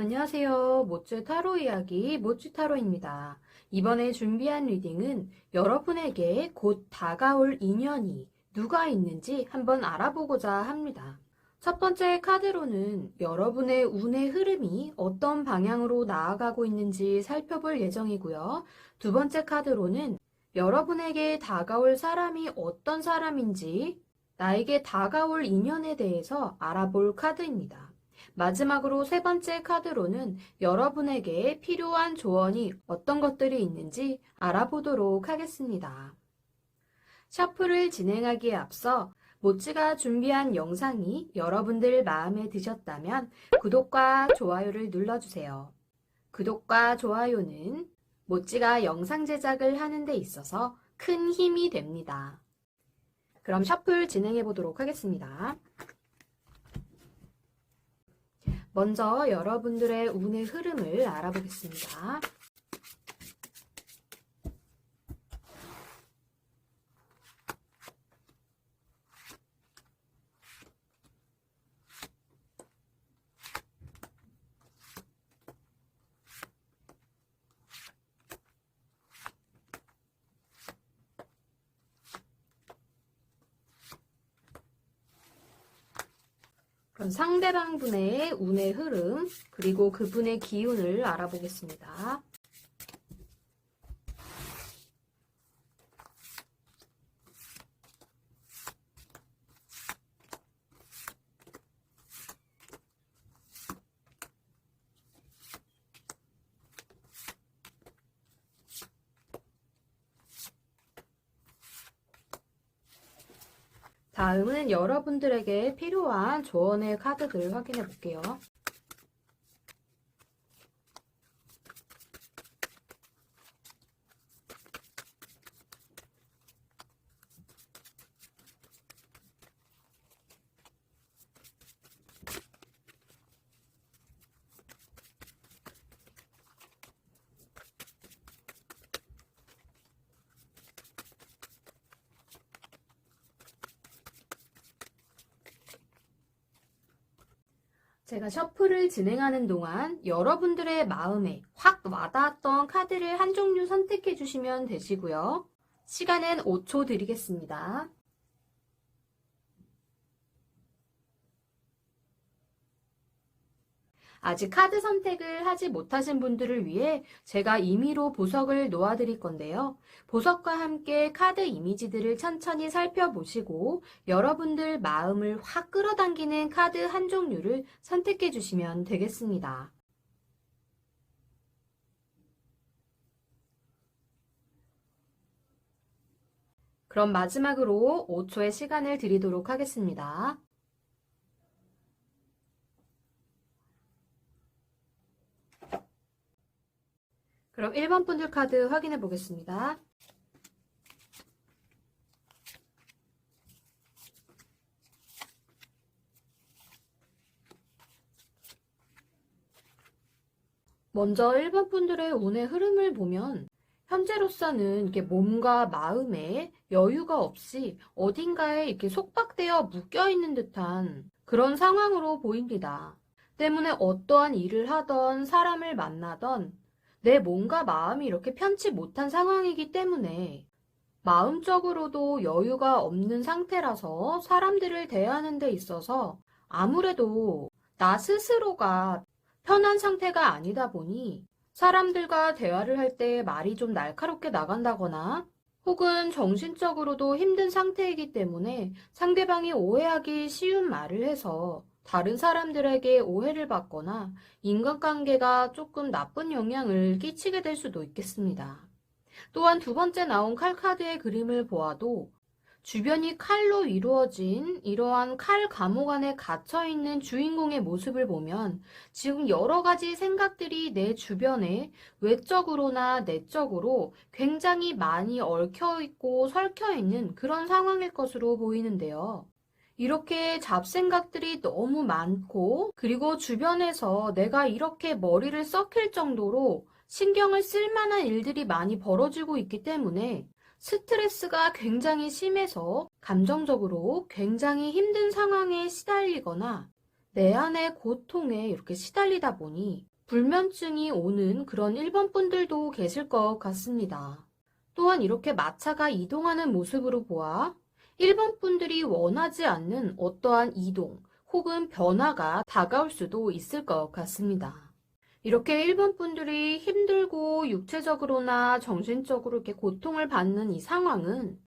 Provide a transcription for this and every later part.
안녕하세요. 모쯔 타로 이야기 모쯔 타로입니다. 이번에 준비한 리딩은 여러분에게 곧 다가올 인연이 누가 있는지 한번 알아보고자 합니다. 첫 번째 카드로는 여러분의 운의 흐름이 어떤 방향으로 나아가고 있는지 살펴볼 예정이고요. 두 번째 카드로는 여러분에게 다가올 사람이 어떤 사람인지 나에게 다가올 인연에 대해서 알아볼 카드입니다. 마지막으로 세 번째 카드로는 여러분에게 필요한 조언이 어떤 것들이 있는지 알아보도록 하겠습니다. 셔플을 진행하기에 앞서 모찌가 준비한 영상이 여러분들 마음에 드셨다면 구독과 좋아요를 눌러주세요. 구독과 좋아요는 모찌가 영상 제작을 하는 데 있어서 큰 힘이 됩니다. 그럼 셔플 진행해 보도록 하겠습니다. 먼저 여러분들의 운의 흐름을 알아보겠습니다. 그럼 상대방 분의 운의 흐름, 그리고 그분의 기운을 알아보겠습니다. 다음은 여러분들에게 필요한 조언의 카드들 확인해 볼게요. 제가 셔플을 진행하는 동안 여러분들의 마음에 확 와닿았던 카드를 한 종류 선택해 주시면 되시고요. 시간은 5초 드리겠습니다. 아직 카드 선택을 하지 못하신 분들을 위해 제가 임의로 보석을 놓아드릴 건데요. 보석과 함께 카드 이미지들을 천천히 살펴보시고 여러분들 마음을 확 끌어당기는 카드 한 종류를 선택해 주시면 되겠습니다. 그럼 마지막으로 5초의 시간을 드리도록 하겠습니다. 그럼 1번 분들 카드 확인해 보겠습니다. 먼저 1번 분들의 운의 흐름을 보면 현재로서는 이렇게 몸과 마음에 여유가 없이 어딘가에 이렇게 속박되어 묶여 있는 듯한 그런 상황으로 보입니다. 때문에 어떠한 일을 하던 사람을 만나던 내 몸과 마음이 이렇게 편치 못한 상황이기 때문에 마음적으로도 여유가 없는 상태라서 사람들을 대하는 데 있어서 아무래도 나 스스로가 편한 상태가 아니다 보니 사람들과 대화를 할 때 말이 좀 날카롭게 나간다거나 혹은 정신적으로도 힘든 상태이기 때문에 상대방이 오해하기 쉬운 말을 해서 다른 사람들에게 오해를 받거나 인간관계가 조금 나쁜 영향을 끼치게 될 수도 있겠습니다. 또한 두 번째 나온 칼 카드의 그림을 보아도 주변이 칼로 이루어진 이러한 칼 감옥 안에 갇혀있는 주인공의 모습을 보면 지금 여러 가지 생각들이 내 주변에 외적으로나 내적으로 굉장히 많이 얽혀있고 설켜있는 그런 상황일 것으로 보이는데요. 이렇게 잡생각들이 너무 많고 그리고 주변에서 내가 이렇게 머리를 썩힐 정도로 신경을 쓸 만한 일들이 많이 벌어지고 있기 때문에 스트레스가 굉장히 심해서 감정적으로 굉장히 힘든 상황에 시달리거나 내 안의 고통에 이렇게 시달리다 보니 불면증이 오는 그런 1번 분들도 계실 것 같습니다. 또한 이렇게 마차가 이동하는 모습으로 보아 1번 분들이 원하지 않는 어떠한 이동 혹은 변화가 다가올 수도 있을 것 같습니다. 이렇게 1번 분들이 힘들고 육체적으로나 정신적으로 이렇게 고통을 받는 이 상황은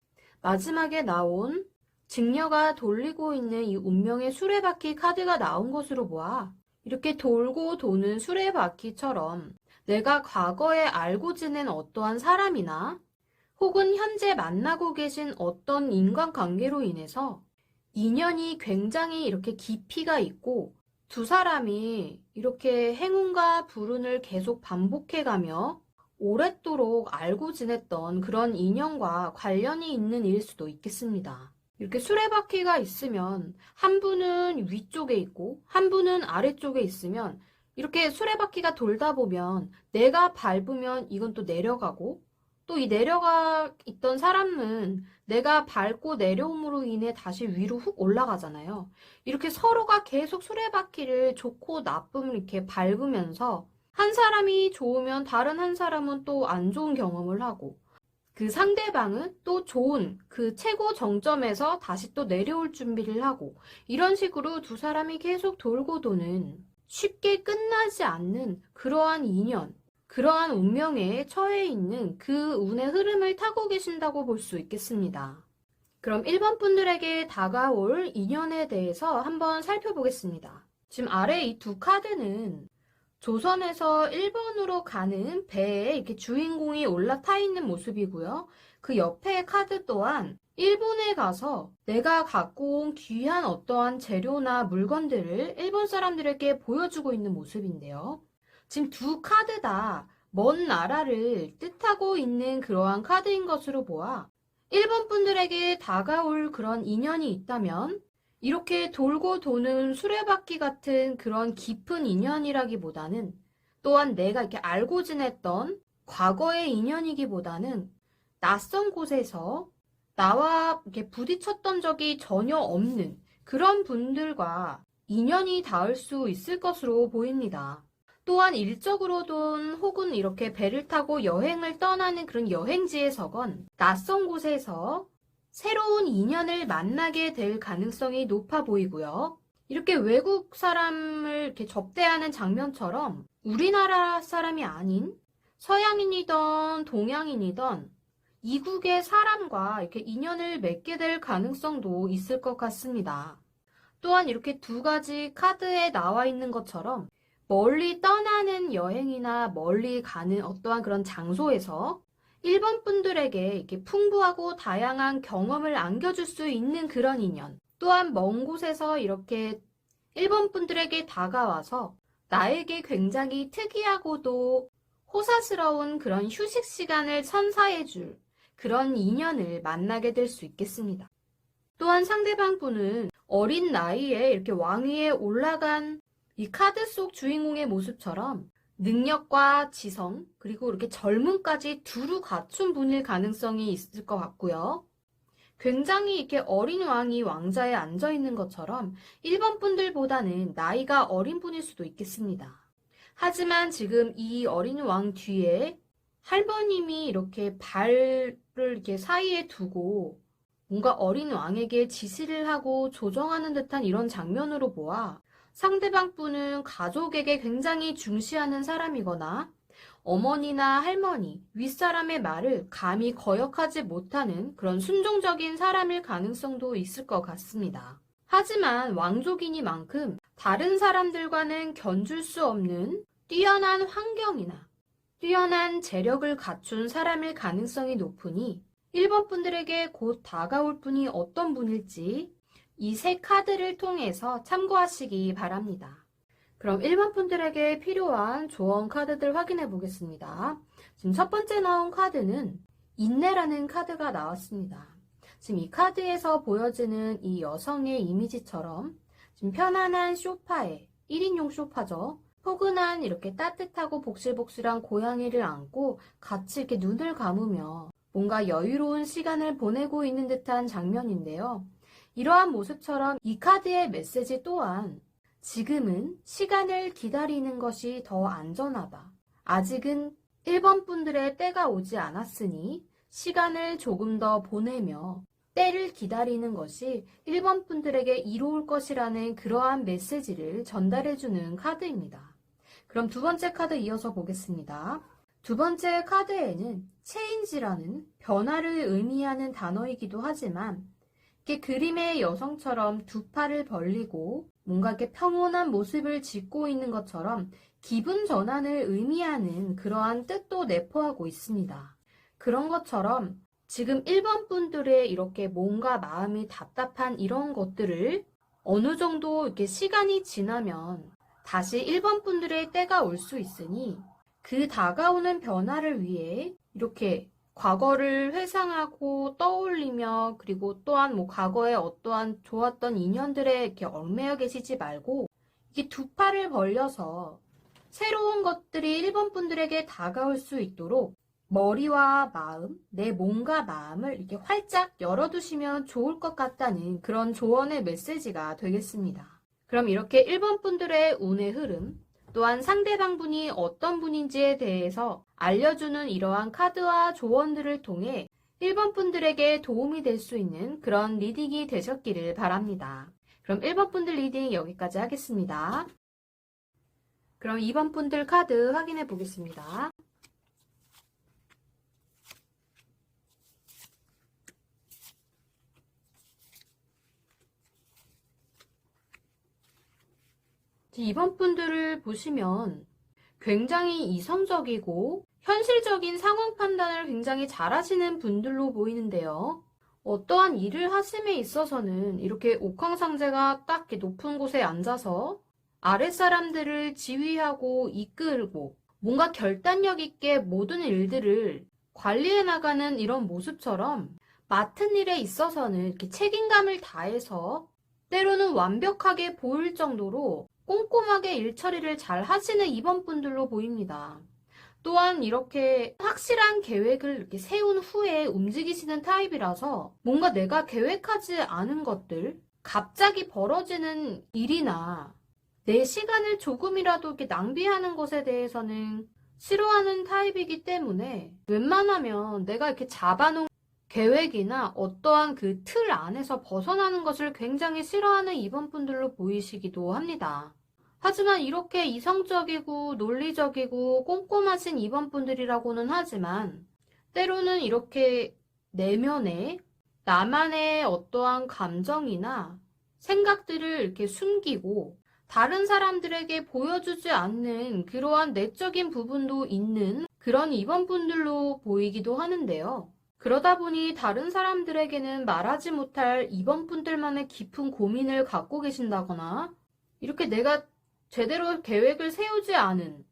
마지막에 나온 직녀가 돌리고 있는 이 운명의 수레바퀴 카드가 나온 것으로 보아 이렇게 돌고 도는 수레바퀴처럼 내가 과거에 알고 지낸 어떠한 사람이나 혹은 현재 만나고 계신 어떤 인간관계로 인해서 인연이 굉장히 이렇게 깊이가 있고 두 사람이 이렇게 행운과 불운을 계속 반복해가며 오랫도록 알고 지냈던 그런 인연과 관련이 있는 일 수도 있겠습니다. 이렇게 수레바퀴가 있으면 한 분은 위쪽에 있고 한 분은 아래쪽에 있으면 이렇게 수레바퀴가 돌다 보면 내가 밟으면 이건 또 내려가고 또 이 내려가 있던 사람은 내가 밟고 내려옴으로 인해 다시 위로 훅 올라가잖아요. 이렇게 서로가 계속 수레바퀴를 좋고 나쁨을 이렇게 밟으면서 한 사람이 좋으면 다른 한 사람은 또 안 좋은 경험을 하고 그 상대방은 또 좋은 그 최고 정점에서 다시 또 내려올 준비를 하고 이런 식으로 두 사람이 계속 돌고 도는 쉽게 끝나지 않는 그러한 인연, 그러한 운명에 처해 있는 그 운의 흐름을 타고 계신다고 볼 수 있겠습니다. 그럼 1번 분들에게 다가올 인연에 대해서 한번 살펴보겠습니다. 지금 아래 이 두 카드는 조선에서 일본으로 가는 배에 이렇게 주인공이 올라타 있는 모습이고요. 그 옆에 카드 또한 일본에 가서 내가 갖고 온 귀한 어떠한 재료나 물건들을 일본 사람들에게 보여주고 있는 모습인데요. 지금 두 카드 다 먼 나라를 뜻하고 있는 그러한 카드인 것으로 보아 일본 분들에게 다가올 그런 인연이 있다면 이렇게 돌고 도는 수레바퀴 같은 그런 깊은 인연이라기보다는 또한 내가 이렇게 알고 지냈던 과거의 인연이기보다는 낯선 곳에서 나와 이렇게 부딪혔던 적이 전혀 없는 그런 분들과 인연이 닿을 수 있을 것으로 보입니다. 또한 일적으로든 혹은 이렇게 배를 타고 여행을 떠나는 그런 여행지에서건 낯선 곳에서 새로운 인연을 만나게 될 가능성이 높아 보이고요. 이렇게 외국 사람을 이렇게 접대하는 장면처럼 우리나라 사람이 아닌 서양인이든 동양인이든 이국의 사람과 이렇게 인연을 맺게 될 가능성도 있을 것 같습니다. 또한 이렇게 두 가지 카드에 나와 있는 것처럼 멀리 떠나는 여행이나 멀리 가는 어떠한 그런 장소에서 일본 분들에게 이렇게 풍부하고 다양한 경험을 안겨줄 수 있는 그런 인연. 또한 먼 곳에서 이렇게 일본 분들에게 다가와서 나에게 굉장히 특이하고도 호사스러운 그런 휴식 시간을 선사해줄 그런 인연을 만나게 될 수 있겠습니다. 또한 상대방 분은 어린 나이에 이렇게 왕위에 올라간 이 카드 속 주인공의 모습처럼 능력과 지성, 그리고 이렇게 젊음까지 두루 갖춘 분일 가능성이 있을 것 같고요. 굉장히 이렇게 어린 왕이 왕자에 앉아 있는 것처럼 일본 분들보다는 나이가 어린 분일 수도 있겠습니다. 하지만 지금 이 어린 왕 뒤에 할머님이 이렇게 발을 이렇게 사이에 두고 뭔가 어린 왕에게 지시를 하고 조정하는 듯한 이런 장면으로 보아 상대방 분은 가족에게 굉장히 중시하는 사람이거나 어머니나 할머니, 윗사람의 말을 감히 거역하지 못하는 그런 순종적인 사람일 가능성도 있을 것 같습니다. 하지만 왕족이니만큼 다른 사람들과는 견줄 수 없는 뛰어난 환경이나 뛰어난 재력을 갖춘 사람일 가능성이 높으니 1번 분들에게 곧 다가올 분이 어떤 분일지 이 세 카드를 통해서 참고하시기 바랍니다. 그럼 1번 분들에게 필요한 조언 카드들 확인해 보겠습니다. 지금 첫 번째 나온 카드는 인내라는 카드가 나왔습니다. 지금 이 카드에서 보여지는 이 여성의 이미지처럼 지금 편안한 소파에 1인용 소파죠. 포근한 이렇게 따뜻하고 복실복실한 고양이를 안고 같이 이렇게 눈을 감으며 뭔가 여유로운 시간을 보내고 있는 듯한 장면인데요. 이러한 모습처럼 이 카드의 메시지 또한 지금은 시간을 기다리는 것이 더 안전하다. 아직은 1번 분들의 때가 오지 않았으니 시간을 조금 더 보내며 때를 기다리는 것이 1번 분들에게 이로울 것이라는 그러한 메시지를 전달해주는 카드입니다. 그럼 두 번째 카드 이어서 보겠습니다. 두 번째 카드에는 체인지라는 변화를 의미하는 단어이기도 하지만 이렇게 그림의 여성처럼 두 팔을 벌리고 뭔가 이렇게 평온한 모습을 짓고 있는 것처럼 기분 전환을 의미하는 그러한 뜻도 내포하고 있습니다. 그런 것처럼 지금 1번 분들의 이렇게 몸과 마음이 답답한 이런 것들을 어느 정도 이렇게 시간이 지나면 다시 1번 분들의 때가 올 수 있으니 그 다가오는 변화를 위해 이렇게 과거를 회상하고 떠올리며 그리고 또한 과거에 어떠한 좋았던 인연들에 이렇게 얽매여 계시지 말고 이게 두 팔을 벌려서 새로운 것들이 1번 분들에게 다가올 수 있도록 머리와 마음, 내 몸과 마음을 이렇게 활짝 열어두시면 좋을 것 같다는 그런 조언의 메시지가 되겠습니다. 그럼 이렇게 1번 분들의 운의 흐름, 또한 상대방 분이 어떤 분인지에 대해서 알려주는 이러한 카드와 조언들을 통해 1번 분들에게 도움이 될 수 있는 그런 리딩이 되셨기를 바랍니다. 그럼 1번 분들 리딩 여기까지 하겠습니다. 그럼 2번 분들 카드 확인해 보겠습니다. 이번 분들을 보시면 굉장히 이성적이고 현실적인 상황 판단을 굉장히 잘하시는 분들로 보이는데요. 어떠한 일을 하심에 있어서는 이렇게 옥황상제가 딱 이렇게 높은 곳에 앉아서 아랫사람들을 지휘하고 이끌고 뭔가 결단력 있게 모든 일들을 관리해 나가는 이런 모습처럼 맡은 일에 있어서는 이렇게 책임감을 다해서 때로는 완벽하게 보일 정도로 꼼꼼하게 일 처리를 잘 하시는 2번 분들로 보입니다. 또한 이렇게 확실한 계획을 이렇게 세운 후에 움직이시는 타입이라서 뭔가 내가 계획하지 않은 것들, 갑자기 벌어지는 일이나 내 시간을 조금이라도 이렇게 낭비하는 것에 대해서는 싫어하는 타입이기 때문에 웬만하면 내가 이렇게 잡아놓은 계획이나 어떠한 그 틀 안에서 벗어나는 것을 굉장히 싫어하는 2번 분들로 보이시기도 합니다. 하지만 이렇게 이성적이고 논리적이고 꼼꼼하신 2번 분들이라고는 하지만 때로는 이렇게 내면에 나만의 어떠한 감정이나 생각들을 이렇게 숨기고 다른 사람들에게 보여주지 않는 그러한 내적인 부분도 있는 그런 2번 분들로 보이기도 하는데요. 그러다 보니 다른 사람들에게는 말하지 못할 2번 분들만의 깊은 고민을 갖고 계신다거나 이렇게 내가 제대로 계획을 세우지 않은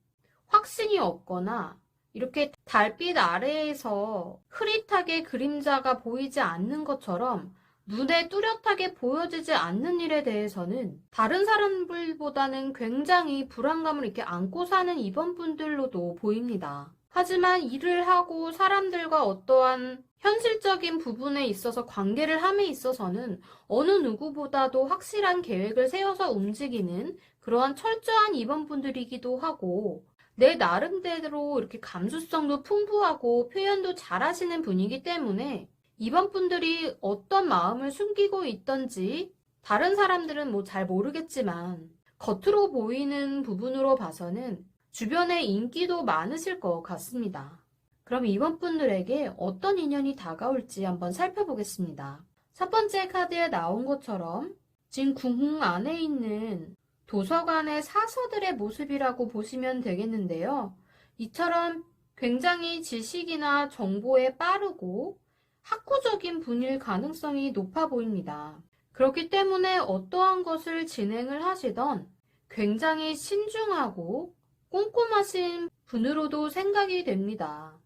확신이 없거나 이렇게 달빛 아래에서 흐릿하게 그림자가 보이지 않는 것처럼 눈에 뚜렷하게 보여지지 않는 일에 대해서는 다른 사람들보다는 굉장히 불안감을 이렇게 안고 사는 2번 분들로도 보입니다. 하지만 일을 하고 사람들과 어떠한 현실적인 부분에 있어서 관계를 함에 있어서는 어느 누구보다도 확실한 계획을 세워서 움직이는 그러한 철저한 2번 분들이기도 하고 내 나름대로 이렇게 감수성도 풍부하고 표현도 잘하시는 분이기 때문에 2번 분들이 어떤 마음을 숨기고 있던지 다른 사람들은 잘 모르겠지만 겉으로 보이는 부분으로 봐서는 주변에 인기도 많으실 것 같습니다. 그럼 2번 분들에게 어떤 인연이 다가올지 한번 살펴보겠습니다. 첫 번째 카드에 나온 것처럼 지금 궁 안에 있는 도서관의 사서들의 모습이라고 보시면 되겠는데요. 이처럼 굉장히 지식이나 정보에 빠르고 학구적인 분일 가능성이 높아 보입니다. 그렇기 때문에 어떠한 것을 진행을 하시던 굉장히 신중하고 꼼꼼하신 분으로도 생각이 됩니다.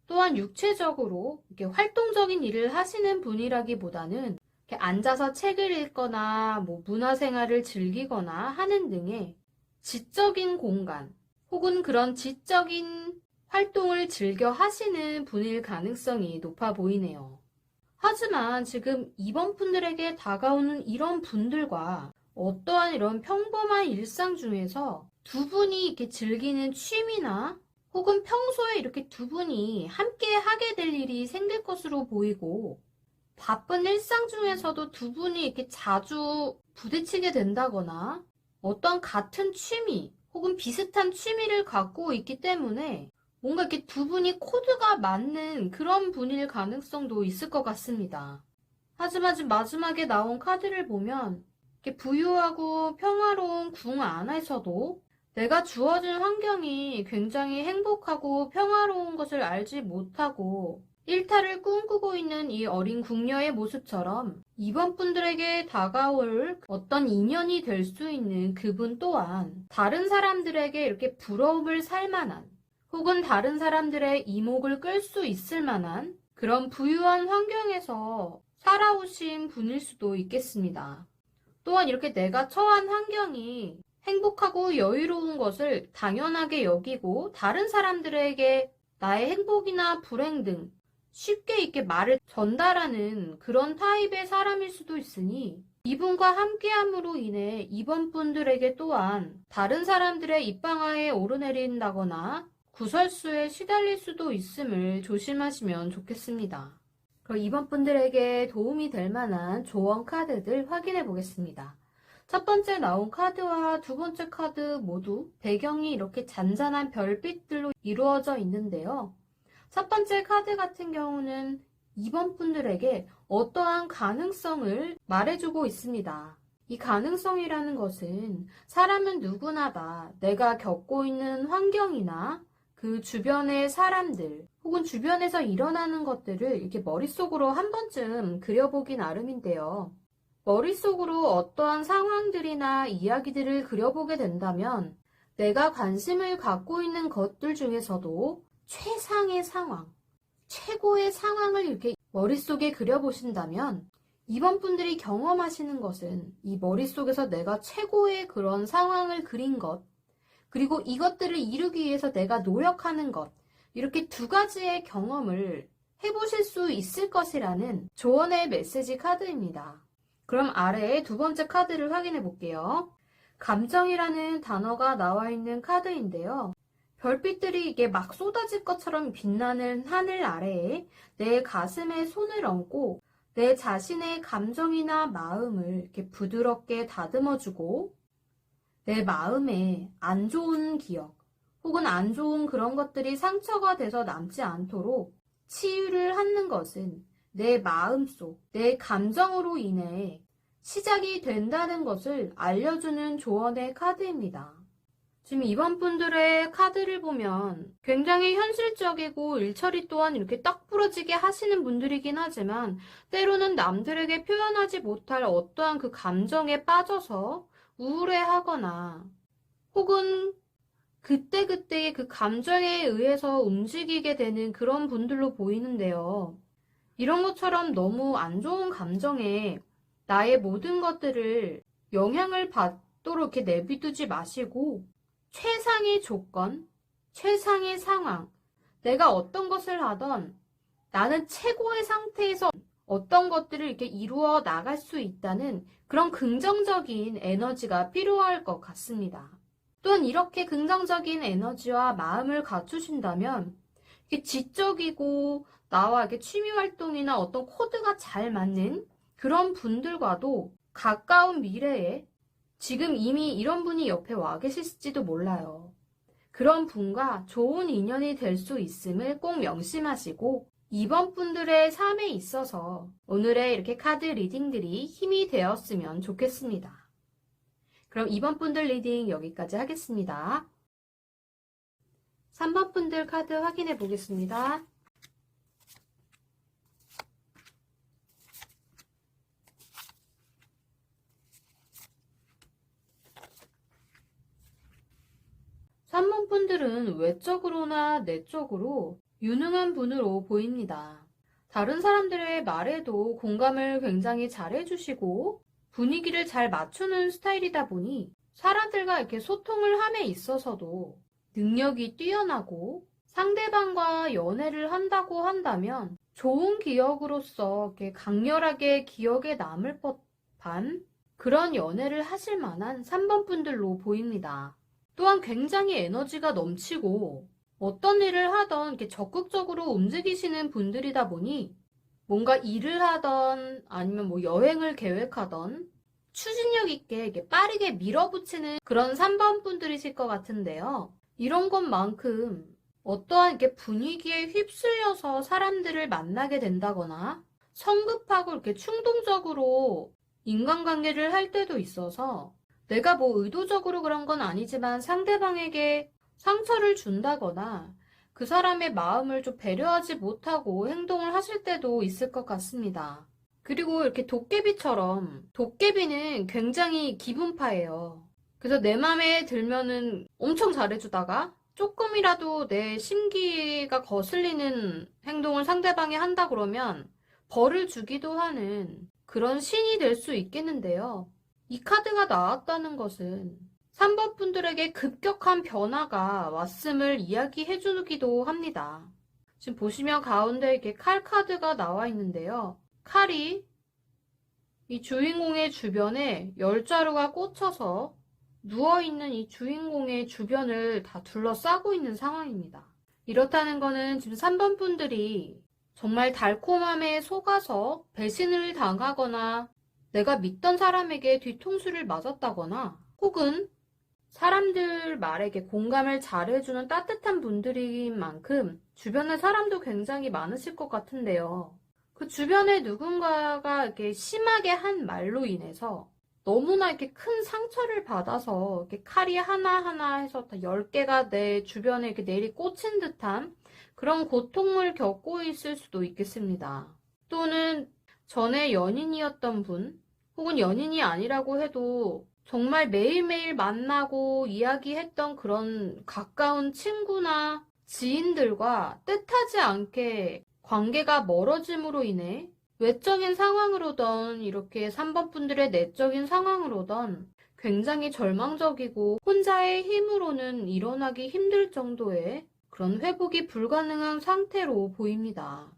또한 육체적으로 이렇게 활동적인 일을 하시는 분이라기보다는 이렇게 앉아서 책을 읽거나 문화생활을 즐기거나 하는 등의 지적인 공간 혹은 그런 지적인 활동을 즐겨 하시는 분일 가능성이 높아 보이네요. 하지만 지금 2번 분들에게 다가오는 이런 분들과 어떠한 이런 평범한 일상 중에서 두 분이 이렇게 즐기는 취미나 혹은 평소에 이렇게 두 분이 함께 하게 될 일이 생길 것으로 보이고, 바쁜 일상 중에서도 두 분이 이렇게 자주 부딪히게 된다거나 어떤 같은 취미 혹은 비슷한 취미를 갖고 있기 때문에 뭔가 이렇게 두 분이 코드가 맞는 그런 분일 가능성도 있을 것 같습니다. 하지만 지금 마지막에 나온 카드를 보면 이렇게 부유하고 평화로운 궁 안에서도 내가 주어진 환경이 굉장히 행복하고 평화로운 것을 알지 못하고 일탈을 꿈꾸고 있는 이 어린 궁녀의 모습처럼 이번 분들에게 다가올 어떤 인연이 될 수 있는 그분 또한 다른 사람들에게 이렇게 부러움을 살 만한 혹은 다른 사람들의 이목을 끌 수 있을 만한 그런 부유한 환경에서 살아오신 분일 수도 있겠습니다. 또한 이렇게 내가 처한 환경이 행복하고 여유로운 것을 당연하게 여기고 다른 사람들에게 나의 행복이나 불행 등 쉽게 이렇게 말을 전달하는 그런 타입의 사람일 수도 있으니 이분과 함께함으로 인해 이번 분들에게 또한 다른 사람들의 입방아에 오르내린다거나 구설수에 시달릴 수도 있음을 조심하시면 좋겠습니다. 그럼 이번 분들에게 도움이 될 만한 조언 카드들 확인해 보겠습니다. 첫 번째 나온 카드와 두 번째 카드 모두 배경이 이렇게 잔잔한 별빛들로 이루어져 있는데요. 첫 번째 카드 같은 경우는 이번 분들에게 어떠한 가능성을 말해주고 있습니다. 이 가능성이라는 것은 사람은 누구나 다 내가 겪고 있는 환경이나 그 주변의 사람들 혹은 주변에서 일어나는 것들을 이렇게 머릿속으로 한 번쯤 그려보기 나름인데요. 머릿속으로 어떠한 상황들이나 이야기들을 그려보게 된다면 내가 관심을 갖고 있는 것들 중에서도 최상의 상황, 최고의 상황을 이렇게 머릿속에 그려보신다면 이번 분들이 경험하시는 것은 이 머릿속에서 내가 최고의 그런 상황을 그린 것, 그리고 이것들을 이루기 위해서 내가 노력하는 것, 이렇게 두 가지의 경험을 해보실 수 있을 것이라는 조언의 메시지 카드입니다. 그럼 아래에 두 번째 카드를 확인해 볼게요. 감정이라는 단어가 나와 있는 카드인데요. 별빛들이 이게 막 쏟아질 것처럼 빛나는 하늘 아래에 내 가슴에 손을 얹고 내 자신의 감정이나 마음을 이렇게 부드럽게 다듬어주고 내 마음에 안 좋은 기억 혹은 안 좋은 그런 것들이 상처가 돼서 남지 않도록 치유를 하는 것은 내 마음속, 내 감정으로 인해 시작이 된다는 것을 알려주는 조언의 카드입니다. 지금 이번 분들의 카드를 보면 굉장히 현실적이고 일처리 또한 이렇게 딱 부러지게 하시는 분들이긴 하지만 때로는 남들에게 표현하지 못할 어떠한 그 감정에 빠져서 우울해하거나 혹은 그때그때의 그 감정에 의해서 움직이게 되는 그런 분들로 보이는데요. 이런 것처럼 너무 안 좋은 감정에 나의 모든 것들을 영향을 받도록 이렇게 내비두지 마시고 최상의 조건, 최상의 상황, 내가 어떤 것을 하던 나는 최고의 상태에서 어떤 것들을 이렇게 이루어 나갈 수 있다는 그런 긍정적인 에너지가 필요할 것 같습니다. 또한 이렇게 긍정적인 에너지와 마음을 갖추신다면 이렇게 지적이고 나와 이렇게 취미 활동이나 어떤 코드가 잘 맞는 그런 분들과도 가까운 미래에 지금 이미 이런 분이 옆에 와 계실지도 몰라요. 그런 분과 좋은 인연이 될 수 있음을 꼭 명심하시고 이번 분들의 삶에 있어서 오늘의 이렇게 카드 리딩들이 힘이 되었으면 좋겠습니다. 그럼 이번 분들 리딩 여기까지 하겠습니다. 3번 분들 카드 확인해 보겠습니다. 삼 번 분들은 외적으로나 내적으로 유능한 분으로 보입니다. 다른 사람들의 말에도 공감을 굉장히 잘 해주시고 분위기를 잘 맞추는 스타일이다 보니 사람들과 이렇게 소통을 함에 있어서도 능력이 뛰어나고 상대방과 연애를 한다고 한다면 좋은 기억으로서 이렇게 강렬하게 기억에 남을 법한 그런 연애를 하실 만한 3번 분들로 보입니다. 또한 굉장히 에너지가 넘치고 어떤 일을 하던 이렇게 적극적으로 움직이시는 분들이다 보니 뭔가 일을 하던 아니면 뭐 여행을 계획하던 추진력 있게 이렇게 빠르게 밀어붙이는 그런 3번 분들이실 것 같은데요. 이런 것만큼 어떠한 이렇게 분위기에 휩쓸려서 사람들을 만나게 된다거나 성급하고 이렇게 충동적으로 인간관계를 할 때도 있어서 내가 뭐 의도적으로 그런 건 아니지만 상대방에게 상처를 준다거나 그 사람의 마음을 좀 배려하지 못하고 행동을 하실 때도 있을 것 같습니다. 그리고 이렇게 도깨비처럼 도깨비는 굉장히 기분파예요. 그래서 내 맘에 들면은 엄청 잘해주다가 조금이라도 내 심기가 거슬리는 행동을 상대방이 한다 그러면 벌을 주기도 하는 그런 신이 될 수 있겠는데요. 이 카드가 나왔다는 것은 3번 분들에게 급격한 변화가 왔음을 이야기해 주기도 합니다. 지금 보시면 가운데 이렇게 칼 카드가 나와 있는데요. 칼이 이 주인공의 주변에 열자루가 꽂혀서 누워있는 이 주인공의 주변을 다 둘러싸고 있는 상황입니다. 이렇다는 거는 지금 3번 분들이 정말 달콤함에 속아서 배신을 당하거나 내가 믿던 사람에게 뒤통수를 맞았다거나 혹은 사람들 말에게 공감을 잘해주는 따뜻한 분들인 만큼 주변에 사람도 굉장히 많으실 것 같은데요. 그 주변에 누군가가 이렇게 심하게 한 말로 인해서 너무나 이렇게 큰 상처를 받아서 이렇게 칼이 하나하나 해서 다 10개가 내 주변에 이렇게 내리 꽂힌 듯한 그런 고통을 겪고 있을 수도 있겠습니다. 또는 전에 연인이었던 분, 혹은 연인이 아니라고 해도 정말 매일매일 만나고 이야기했던 그런 가까운 친구나 지인들과 뜻하지 않게 관계가 멀어짐으로 인해 외적인 상황으로던 이렇게 3번 분들의 내적인 상황으로던 굉장히 절망적이고 혼자의 힘으로는 일어나기 힘들 정도의 그런 회복이 불가능한 상태로 보입니다.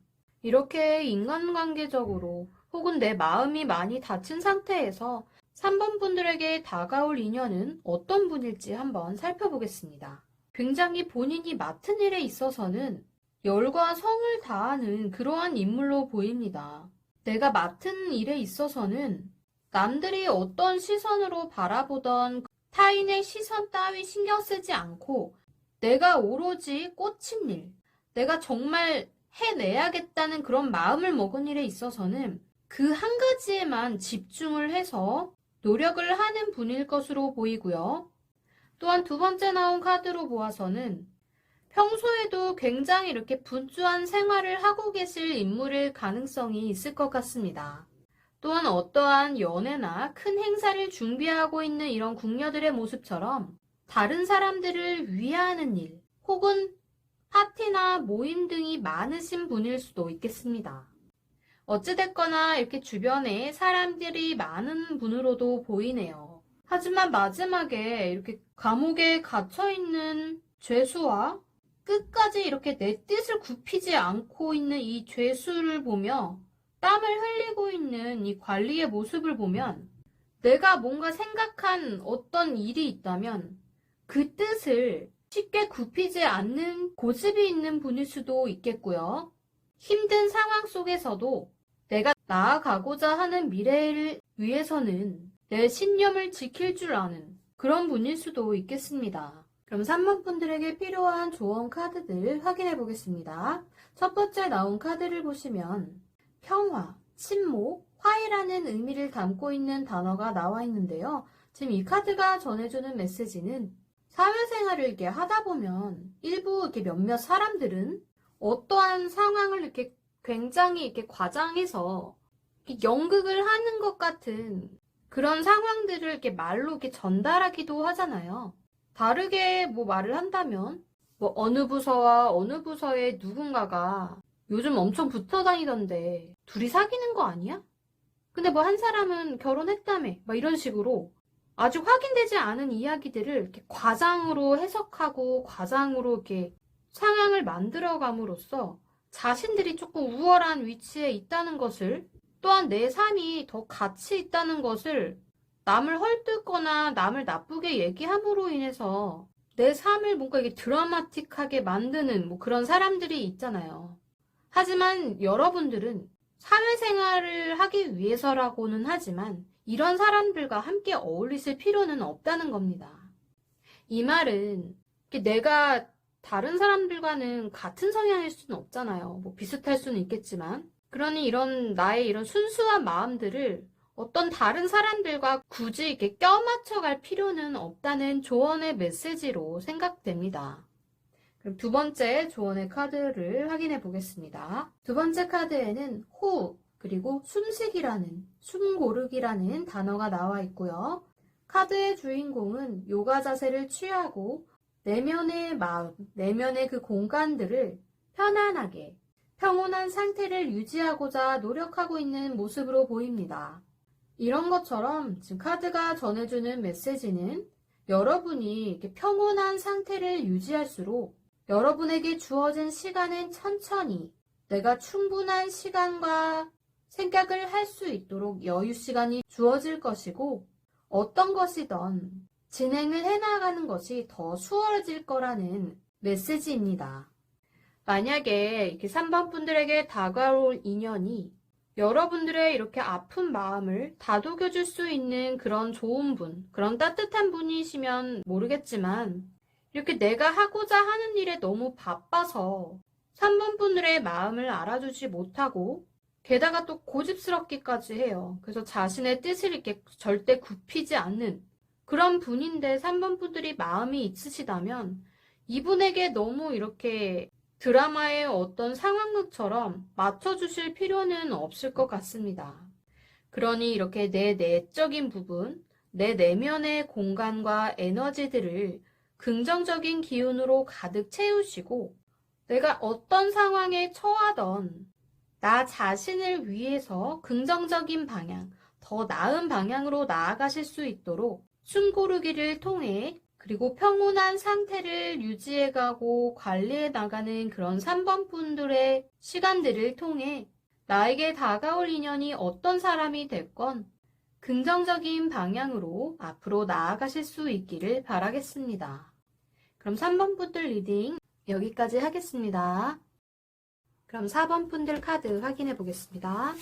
이렇게 인간관계적으로 혹은 내 마음이 많이 다친 상태에서 3번 분들에게 다가올 인연은 어떤 분일지 한번 살펴보겠습니다. 굉장히 본인이 맡은 일에 있어서는 열과 성을 다하는 그러한 인물로 보입니다. 내가 맡은 일에 있어서는 남들이 어떤 시선으로 바라보던 타인의 시선 따위 신경 쓰지 않고 내가 오로지 꽂힌 일, 내가 정말 해내야겠다는 그런 마음을 먹은 일에 있어서는 그 한 가지에만 집중을 해서 노력을 하는 분일 것으로 보이고요. 또한 두 번째 나온 카드로 보아서는 평소에도 굉장히 이렇게 분주한 생활을 하고 계실 인물일 가능성이 있을 것 같습니다. 또한 어떠한 연애나 큰 행사를 준비하고 있는 이런 궁녀들의 모습처럼 다른 사람들을 위하는 일 혹은 파티나 모임 등이 많으신 분일 수도 있겠습니다. 어찌됐거나 이렇게 주변에 사람들이 많은 분으로도 보이네요. 하지만 마지막에 이렇게 감옥에 갇혀있는 죄수와 끝까지 이렇게 내 뜻을 굽히지 않고 있는 이 죄수를 보며 땀을 흘리고 있는 이 관리의 모습을 보면 내가 뭔가 생각한 어떤 일이 있다면 그 뜻을 쉽게 굽히지 않는 고집이 있는 분일 수도 있겠고요. 힘든 상황 속에서도 내가 나아가고자 하는 미래를 위해서는 내 신념을 지킬 줄 아는 그런 분일 수도 있겠습니다. 그럼 3번 분들에게 필요한 조언 카드들 확인해 보겠습니다. 첫 번째 나온 카드를 보시면 평화, 침묵, 화해라는 의미를 담고 있는 단어가 나와 있는데요. 지금 이 카드가 전해주는 메시지는 사회생활을 이렇게 하다 보면 일부 이렇게 몇몇 사람들은 어떠한 상황을 이렇게 굉장히 이렇게 과장해서 이렇게 연극을 하는 것 같은 그런 상황들을 이렇게 말로 이렇게 전달하기도 하잖아요. 다르게 뭐 말을 한다면 뭐 어느 부서와 어느 부서의 누군가가 요즘 엄청 붙어 다니던데 둘이 사귀는 거 아니야? 근데 뭐 한 사람은 결혼했다며 막 이런 식으로 아직 확인되지 않은 이야기들을 이렇게 과장으로 해석하고 과장으로 이렇게 상황을 만들어감으로써 자신들이 조금 우월한 위치에 있다는 것을 또한 내 삶이 더 가치 있다는 것을 남을 헐뜯거나 남을 나쁘게 얘기함으로 인해서 내 삶을 뭔가 이게 드라마틱하게 만드는 뭐 그런 사람들이 있잖아요. 하지만 여러분들은 사회생활을 하기 위해서라고는 하지만 이런 사람들과 함께 어울리실 필요는 없다는 겁니다. 이 말은 내가 다른 사람들과는 같은 성향일 수는 없잖아요. 뭐 비슷할 수는 있겠지만. 그러니 이런 나의 이런 순수한 마음들을 어떤 다른 사람들과 굳이 이렇게 껴맞춰 갈 필요는 없다는 조언의 메시지로 생각됩니다. 그럼 두 번째 조언의 카드를 확인해 보겠습니다. 두 번째 카드에는 호흡, 그리고 숨쉬기라는, 숨 고르기라는 단어가 나와 있고요. 카드의 주인공은 요가 자세를 취하고 내면의 마음, 내면의 그 공간들을 편안하게, 평온한 상태를 유지하고자 노력하고 있는 모습으로 보입니다. 이런 것처럼 지금 카드가 전해주는 메시지는 여러분이 이렇게 평온한 상태를 유지할수록 여러분에게 주어진 시간은 천천히 내가 충분한 시간과 생각을 할 수 있도록 여유 시간이 주어질 것이고 어떤 것이든 진행을 해나가는 것이 더 수월해질 거라는 메시지입니다. 만약에 이렇게 3번 분들에게 다가올 인연이 여러분들의 이렇게 아픈 마음을 다독여줄 수 있는 그런 좋은 분, 그런 따뜻한 분이시면 모르겠지만 이렇게 내가 하고자 하는 일에 너무 바빠서 3번 분들의 마음을 알아주지 못하고 게다가 또 고집스럽기까지 해요. 그래서 자신의 뜻을 이렇게 절대 굽히지 않는 그런 분인데 3번 분들이 마음이 있으시다면 이분에게 너무 이렇게 드라마의 어떤 상황극처럼 맞춰주실 필요는 없을 것 같습니다. 그러니 이렇게 내 내적인 부분, 내 내면의 공간과 에너지들을 긍정적인 기운으로 가득 채우시고 내가 어떤 상황에 처하던 나 자신을 위해서 긍정적인 방향, 더 나은 방향으로 나아가실 수 있도록 숨 고르기를 통해 그리고 평온한 상태를 유지해가고 관리해 나가는 그런 3번 분들의 시간들을 통해 나에게 다가올 인연이 어떤 사람이 됐건 긍정적인 방향으로 앞으로 나아가실 수 있기를 바라겠습니다. 그럼 3번 분들 리딩 여기까지 하겠습니다. 그럼 4번 분들 카드 확인해 보겠습니다.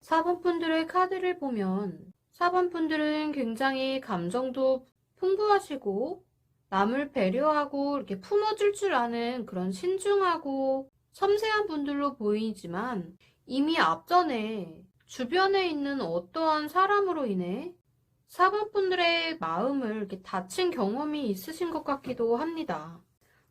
4번 분들의 카드를 보면 4번 분들은 굉장히 감정도 풍부하시고 남을 배려하고 이렇게 품어줄 줄 아는 그런 신중하고 섬세한 분들로 보이지만 이미 앞전에 주변에 있는 어떠한 사람으로 인해 4번 분들의 마음을 이렇게 다친 경험이 있으신 것 같기도 합니다.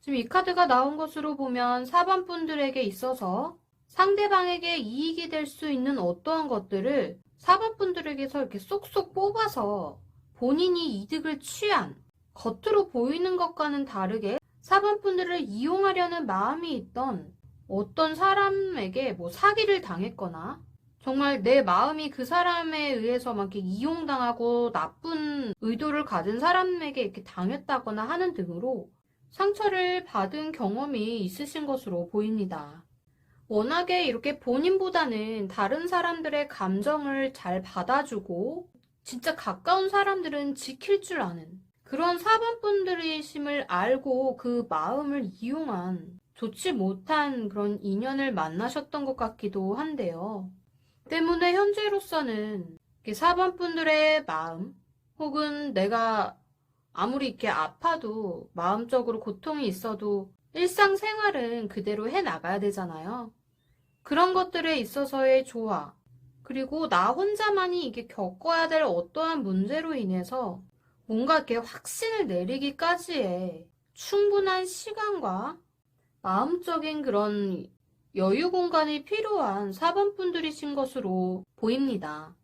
지금 이 카드가 나온 것으로 보면 4번 분들에게 있어서 상대방에게 이익이 될 수 있는 어떠한 것들을 4번 분들에게서 이렇게 쏙쏙 뽑아서 본인이 이득을 취한 겉으로 보이는 것과는 다르게 4번 분들을 이용하려는 마음이 있던 어떤 사람에게 뭐 사기를 당했거나 정말 내 마음이 그 사람에 의해서 막 이렇게 이용당하고 나쁜 의도를 가진 사람에게 이렇게 당했다거나 하는 등으로 상처를 받은 경험이 있으신 것으로 보입니다. 워낙에 이렇게 본인보다는 다른 사람들의 감정을 잘 받아주고 진짜 가까운 사람들은 지킬 줄 아는 그런 4번 분들이심을 알고 그 마음을 이용한 좋지 못한 그런 인연을 만나셨던 것 같기도 한데요. 때문에 현재로서는 4번 분들의 마음 혹은 내가 아무리 이렇게 아파도 마음적으로 고통이 있어도 일상생활은 그대로 해나가야 되잖아요. 그런 것들에 있어서의 조화, 그리고 나 혼자만이 이게 겪어야 될 어떠한 문제로 인해서 뭔가 이렇게 확신을 내리기까지의 충분한 시간과 마음적인 그런 여유 공간이 필요한 4번 분들이신 것으로 보입니다.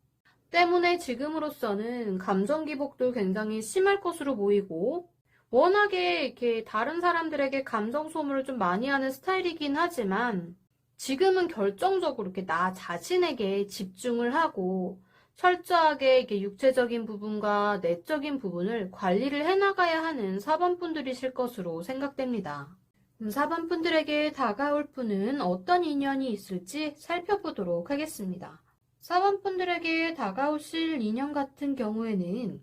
때문에 지금으로서는 감정 기복도 굉장히 심할 것으로 보이고 워낙에 이렇게 다른 사람들에게 감정 소모를 좀 많이 하는 스타일이긴 하지만 지금은 결정적으로 이렇게 나 자신에게 집중을 하고 철저하게 이렇게 육체적인 부분과 내적인 부분을 관리를 해나가야 하는 4번 분들이실 것으로 생각됩니다. 4번 분들에게 다가올 분은 어떤 인연이 있을지 살펴보도록 하겠습니다. 4번 분들에게 다가오실 인연 같은 경우에는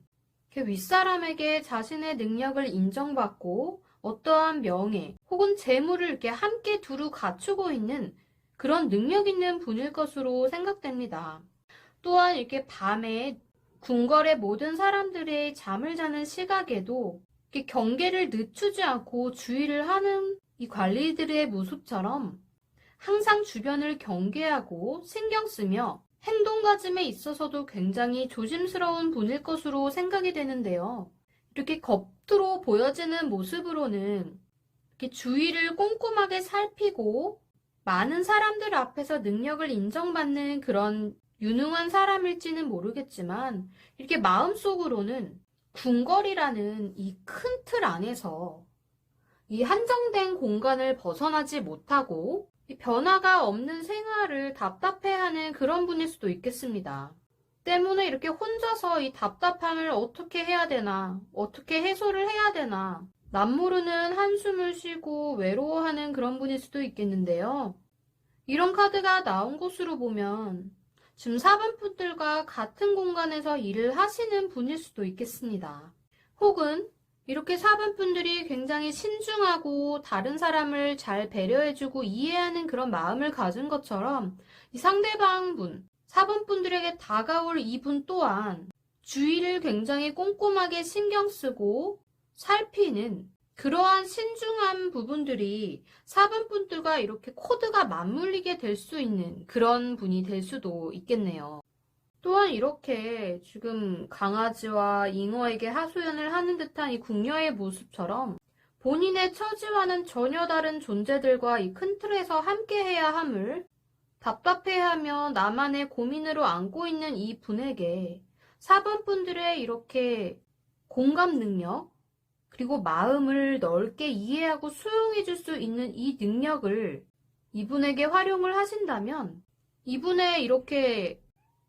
윗사람에게 자신의 능력을 인정받고 어떠한 명예 혹은 재물을 이렇게 함께 두루 갖추고 있는 그런 능력 있는 분일 것으로 생각됩니다. 또한 이렇게 밤에 궁궐의 모든 사람들의 잠을 자는 시각에도 이렇게 경계를 늦추지 않고 주의를 하는 이 관리들의 모습처럼 항상 주변을 경계하고 신경 쓰며 행동가짐에 있어서도 굉장히 조심스러운 분일 것으로 생각이 되는데요. 이렇게 겉으로 보여지는 모습으로는 이렇게 주위를 꼼꼼하게 살피고 많은 사람들 앞에서 능력을 인정받는 그런 유능한 사람일지는 모르겠지만 이렇게 마음속으로는 궁궐이라는 이 큰 틀 안에서 이 한정된 공간을 벗어나지 못하고 이 변화가 없는 생활을 답답해하는 그런 분일 수도 있겠습니다. 때문에 이렇게 혼자서 이 답답함을 어떻게 해야 되나, 어떻게 해소를 해야 되나, 남모르는 한숨을 쉬고 외로워하는 그런 분일 수도 있겠는데요. 이런 카드가 나온 것으로 보면 지금 4번 분들과 같은 공간에서 일을 하시는 분일 수도 있겠습니다. 혹은 이렇게 4번 분들이 굉장히 신중하고 다른 사람을 잘 배려해주고 이해하는 그런 마음을 가진 것처럼 이 상대방 분, 4번 분들에게 다가올 이분 또한 주의를 굉장히 꼼꼼하게 신경 쓰고 살피는 그러한 신중한 부분들이 4번 분들과 이렇게 코드가 맞물리게 될 수 있는 그런 분이 될 수도 있겠네요. 또한 이렇게 지금 강아지와 잉어에게 하소연을 하는 듯한 이 궁녀의 모습처럼 본인의 처지와는 전혀 다른 존재들과 이 큰 틀에서 함께해야 함을 답답해하며 나만의 고민으로 안고 있는 이 분에게 4번 분들의 이렇게 공감 능력 그리고 마음을 넓게 이해하고 수용해 줄 수 있는 이 능력을 이분에게 활용을 하신다면 이분의 이렇게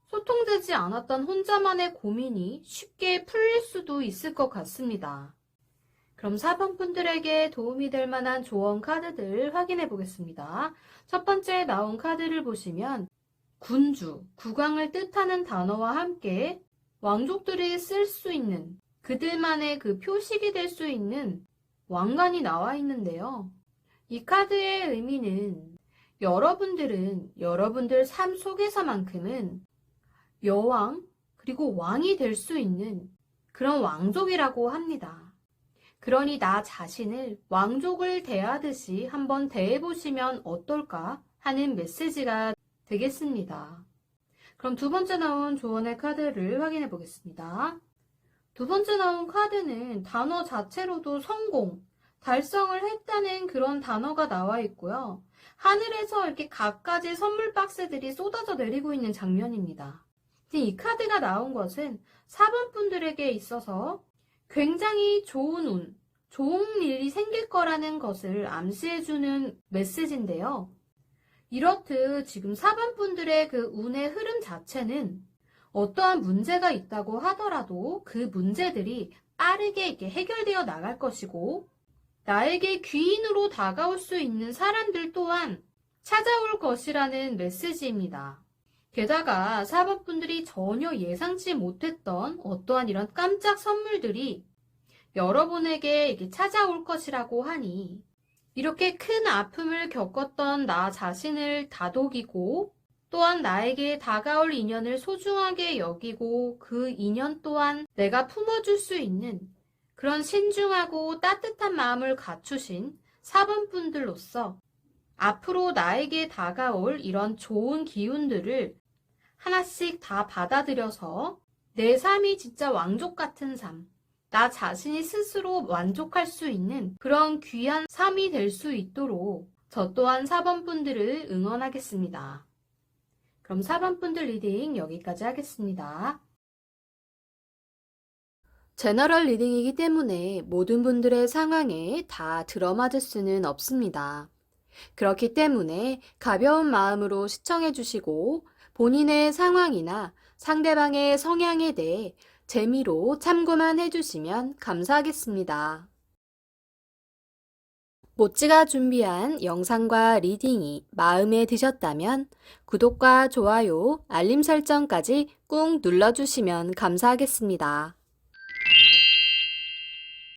소통되지 않았던 혼자만의 고민이 쉽게 풀릴 수도 있을 것 같습니다. 그럼 4번 분들에게 도움이 될 만한 조언 카드들 확인해 보겠습니다. 첫 번째 나온 카드를 보시면 군주, 국왕을 뜻하는 단어와 함께 왕족들이 쓸 수 있는 그들만의 그 표식이 될 수 있는 왕관이 나와 있는데요. 이 카드의 의미는 여러분들은 여러분들 삶 속에서만큼은 여왕 그리고 왕이 될 수 있는 그런 왕족이라고 합니다. 그러니 나 자신을 왕족을 대하듯이 한번 대해보시면 어떨까 하는 메시지가 되겠습니다. 그럼 두 번째 나온 조언의 카드를 확인해 보겠습니다. 두 번째 나온 카드는 단어 자체로도 성공, 달성을 했다는 그런 단어가 나와 있고요. 하늘에서 이렇게 갖가지 선물 박스들이 쏟아져 내리고 있는 장면입니다. 이 카드가 나온 것은 4번 분들에게 있어서 굉장히 좋은 운, 좋은 일이 생길 거라는 것을 암시해주는 메시지인데요. 이렇듯 지금 4번 분들의 그 운의 흐름 자체는 어떠한 문제가 있다고 하더라도 그 문제들이 빠르게 이렇게 해결되어 나갈 것이고 나에게 귀인으로 다가올 수 있는 사람들 또한 찾아올 것이라는 메시지입니다. 게다가 4번 분들이 전혀 예상치 못했던 어떠한 이런 깜짝 선물들이 여러분에게 이렇게 찾아올 것이라고 하니 이렇게 큰 아픔을 겪었던 나 자신을 다독이고 또한 나에게 다가올 인연을 소중하게 여기고 그 인연 또한 내가 품어줄 수 있는 그런 신중하고 따뜻한 마음을 갖추신 4번 분들로서 앞으로 나에게 다가올 이런 좋은 기운들을 하나씩 다 받아들여서 내 삶이 진짜 왕족 같은 삶, 나 자신이 스스로 만족할 수 있는 그런 귀한 삶이 될 수 있도록 저 또한 4번 분들을 응원하겠습니다. 그럼 4번 분들 리딩 여기까지 하겠습니다. 제너럴 리딩이기 때문에 모든 분들의 상황에 다 들어맞을 수는 없습니다. 그렇기 때문에 가벼운 마음으로 시청해 주시고 본인의 상황이나 상대방의 성향에 대해 재미로 참고만 해주시면 감사하겠습니다. 모찌가 준비한 영상과 리딩이 마음에 드셨다면 구독과 좋아요, 알림 설정까지 꾹 눌러주시면 감사하겠습니다.